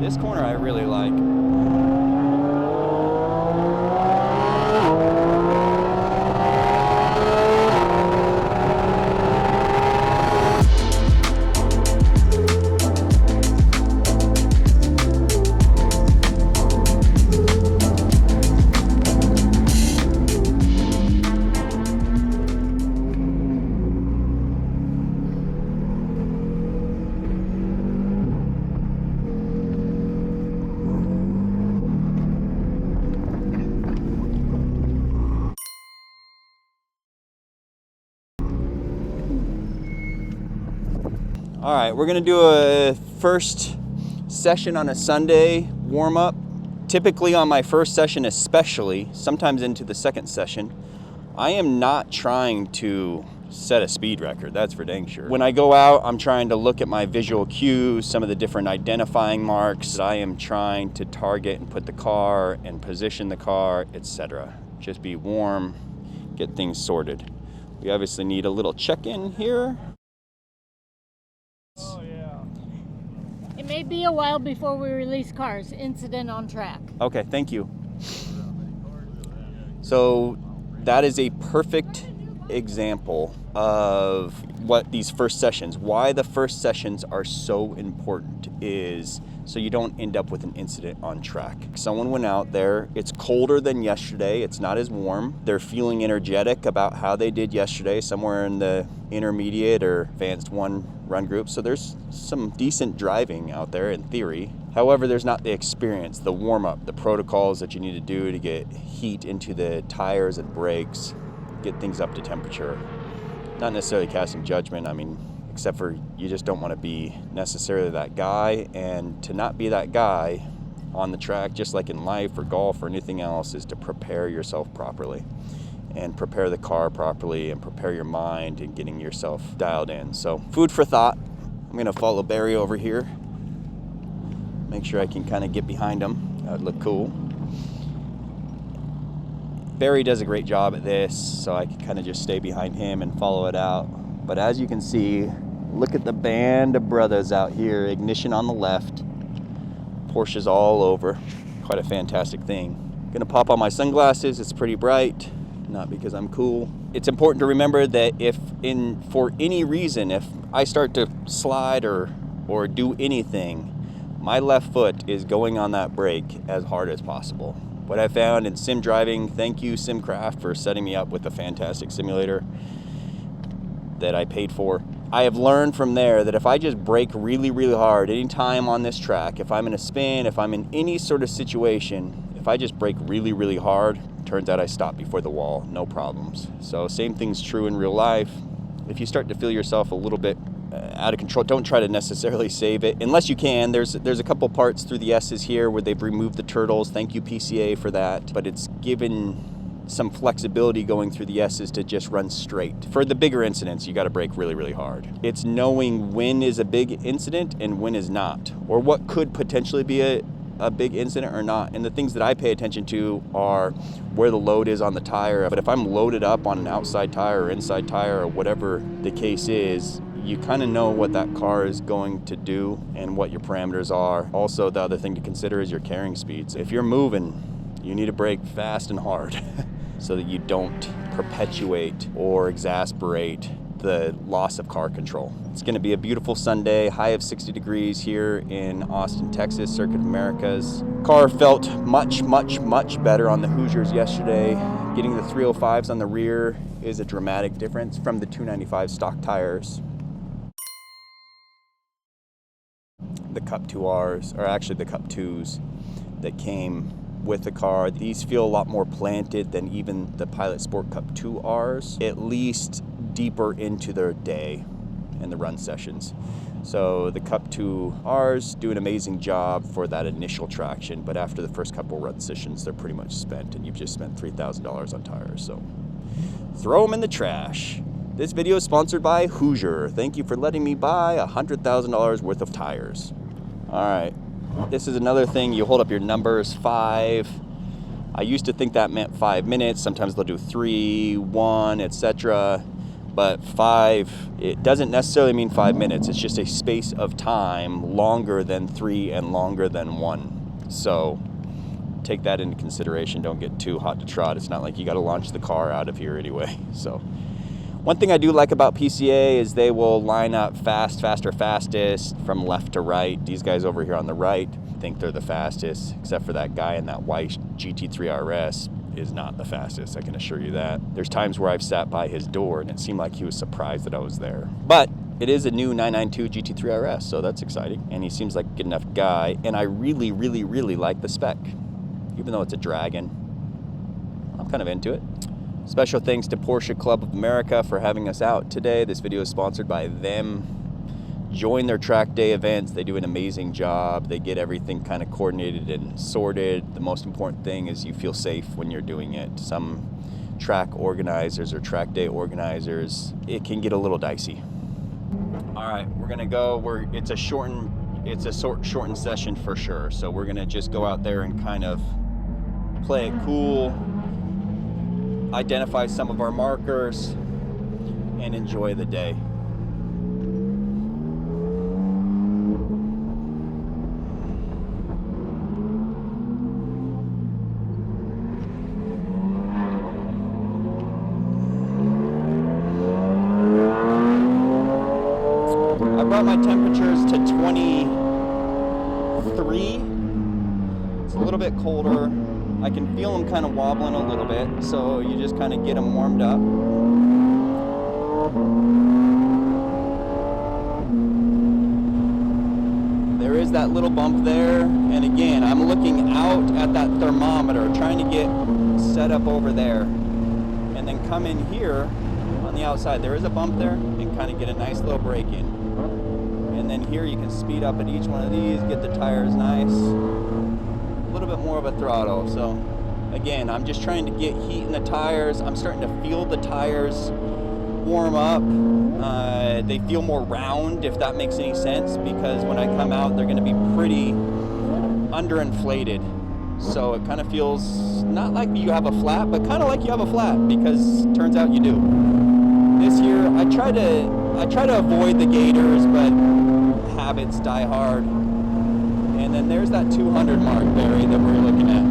This corner I really like. All right, we're gonna do a first session on a Sunday warm-up. Typically on my first session especially, sometimes into the second session, I am not trying to set a speed record, that's for dang sure. When I go out, I'm trying to look at my visual cues, some of the different identifying marks. I am trying to target and put the car and position the car, etc. Just be warm, get things sorted. We obviously need a little check-in here. Oh yeah. It may be a while before we release cars. Incident on track. Okay, thank you. So that is a perfect example of what these first sessions, why the first sessions are so important, is so you don't end up with an incident on track. Someone went out there, it's colder than yesterday, it's not as warm. They're feeling energetic about how they did yesterday, somewhere in the intermediate or advanced one run group. So there's some decent driving out there in theory. However, there's not the experience, the warm-up, the protocols that you need to do to get heat into the tires and brakes, get things up to temperature. Not necessarily casting judgment, I mean, except for you just don't want to be necessarily that guy, and to not be that guy on the track, just like in life or golf or anything else, is to prepare yourself properly and prepare the car properly and prepare your mind and getting yourself dialed in. So food for thought. I'm gonna follow Barry over here, make sure I can kind of get behind him. That would look cool. Barry does a great job at this, so I can kind of just stay behind him and follow it out. But as you can see, look at the band of brothers out here. Ignition on the left, Porsches all over. Quite a fantastic thing. Gonna pop on my sunglasses, it's pretty bright, not because I'm cool. It's important to remember that for any reason, if I start to slide or do anything, my left foot is going on that brake as hard as possible. What I found in sim driving, thank you SimCraft for setting me up with a fantastic simulator that I paid for. I have learned from there that if I just brake really, really hard anytime on this track, if I'm in a spin, if I'm in any sort of situation, if I just brake really, really hard, turns out I stop before the wall, no problems. So same thing's true in real life. If you start to feel yourself a little bit out of control, don't try to necessarily save it unless you can. There's a couple parts through the S's here where they've removed the turtles. Thank you PCA for that, but it's given some flexibility going through the S's to just run straight. For the bigger incidents, you got to brake really, really hard. It's knowing when is a big incident and when is not, or what could potentially be a big incident or not. And the things that I pay attention to are where the load is on the tire. But if I'm loaded up on an outside tire or inside tire or whatever the case is, you kind of know what that car is going to do and what your parameters are. Also, the other thing to consider is your carrying speeds. If you're moving, you need to brake fast and hard so that you don't perpetuate or exasperate the loss of car control. It's gonna be a beautiful Sunday, high of 60 degrees here in Austin, Texas, Circuit of Americas. Car felt much, much, much better on the Hoosiers yesterday. Getting the 305s on the rear is a dramatic difference from the 295 stock tires. The Cup 2Rs, or actually the Cup 2s that came with the car. These feel a lot more planted than even the Pilot Sport Cup 2Rs, at least deeper into their day in the run sessions. So the Cup 2Rs do an amazing job for that initial traction, but after the first couple run sessions, they're pretty much spent, and you've just spent $3,000 on tires. So throw them in the trash. This video is sponsored by Hoosier. Thank you for letting me buy $100,000 worth of tires. All right, this is another thing. You hold up your numbers, 5. I used to think that meant 5 minutes. Sometimes they'll do 3, 1, etc. but 5, it doesn't necessarily mean 5 minutes. It's just a space of time longer than 3 and longer than 1. So take that into consideration. Don't get too hot to trot. It's not like you got to launch the car out of here anyway. So one thing I do like about PCA is they will line up fast, faster, fastest from left to right. These guys over here on the right think they're the fastest, except for that guy in that white GT4 RS is not the fastest, I can assure you that. There's times where I've sat by his door and it seemed like he was surprised that I was there. But it is a new 992 GT3 RS, so that's exciting. And he seems like a good enough guy, and I really, really, really like the spec. Even though it's a Dragon, I'm kind of into it. Special thanks to Porsche Club of America for having us out today. This video is sponsored by them. Join their track day events. They do an amazing job. They get everything kind of coordinated and sorted. The most important thing is you feel safe when you're doing it. Some track organizers or track day organizers, it can get a little dicey. All right, we're gonna go. It's a shortened session for sure. So we're gonna just go out there and kind of play it cool, identify some of our markers, and enjoy the day. I brought my temperatures to 23. It's a little bit colder. I can feel them kind of wobbling a little bit, so you just kind of get them warmed up. There is that little bump there, and again, I'm looking out at that thermometer, trying to get set up over there, and then come in here on the outside. There is a bump there, and kind of get a nice little break in. And then here you can speed up at each one of these, get the tires nice. A little bit more of a throttle. So again, I'm just trying to get heat in the tires. I'm starting to feel the tires warm up. They feel more round, if that makes any sense, because when I come out, they're going to be pretty underinflated. So it kind of feels not like you have a flat, but kind of like you have a flat, because it turns out you do. This year, I try to avoid the gators, but habits die hard. And then there's that 200 mark, Barry, that we're looking at.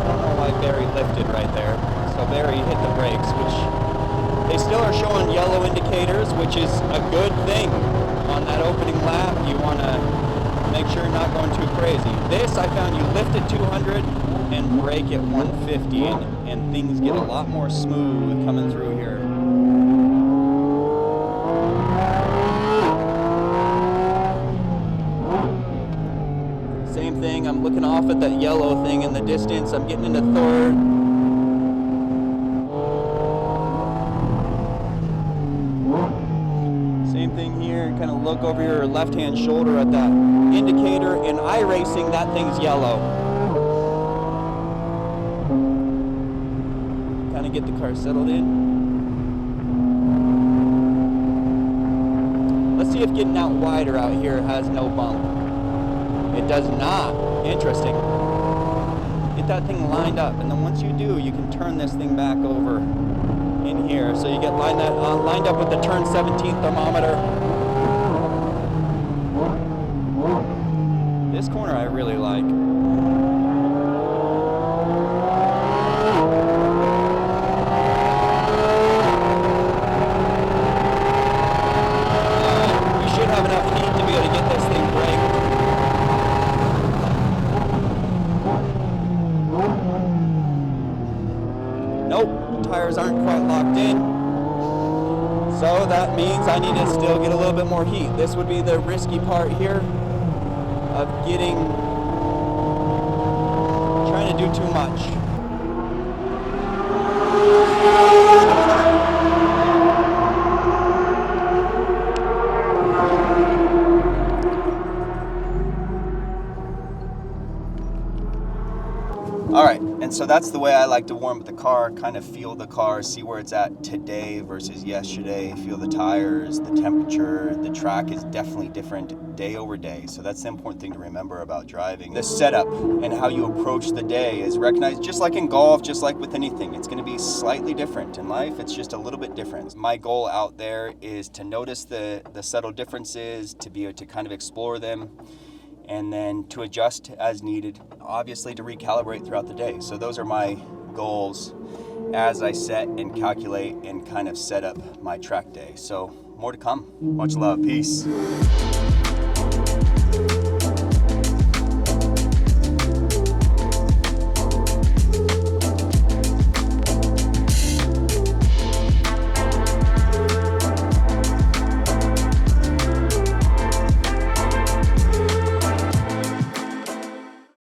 I don't know why Barry lifted right there. So Barry hit the brakes, which they still are showing yellow indicators, which is a good thing. On that opening lap, you want to make sure you're not going too crazy. This, I found you lift at 200 and brake at 150, and things get a lot more smooth coming through here. Same thing, I'm looking off at that yellow thing in the distance. I'm getting into third. Same thing here, kind of look over your left-hand shoulder at that indicator. In iRacing, that thing's yellow. Kind of get the car settled in. Let's see if getting out wider out here has no bump. It does not. Interesting. Get that thing lined up, and then once you do, you can turn this thing back over in here. So you get lined up with the turn 17 thermometer. This corner I really like. You should have enough heat to be able to get this thing braked. Nope, tires aren't quite locked in. So that means I need to still get a little bit more heat. This would be the risky part here of trying to do too much. All right, and And so that's the way I like to warm up the car, kind of feel the car, see where it's at today versus yesterday, feel the tires, the temperature. The track is definitely different day over day. So that's the important thing to remember about driving. The setup and how you approach the day is recognized, just like in golf, just like with anything. It's going to be slightly different. In life, it's just a little bit different. My goal out there is to notice the subtle differences, to be able to kind of explore them, and then to adjust as needed, obviously to recalibrate throughout the day. So those are my goals as I set and calculate and kind of set up my track day. So more to come. Much love. Peace.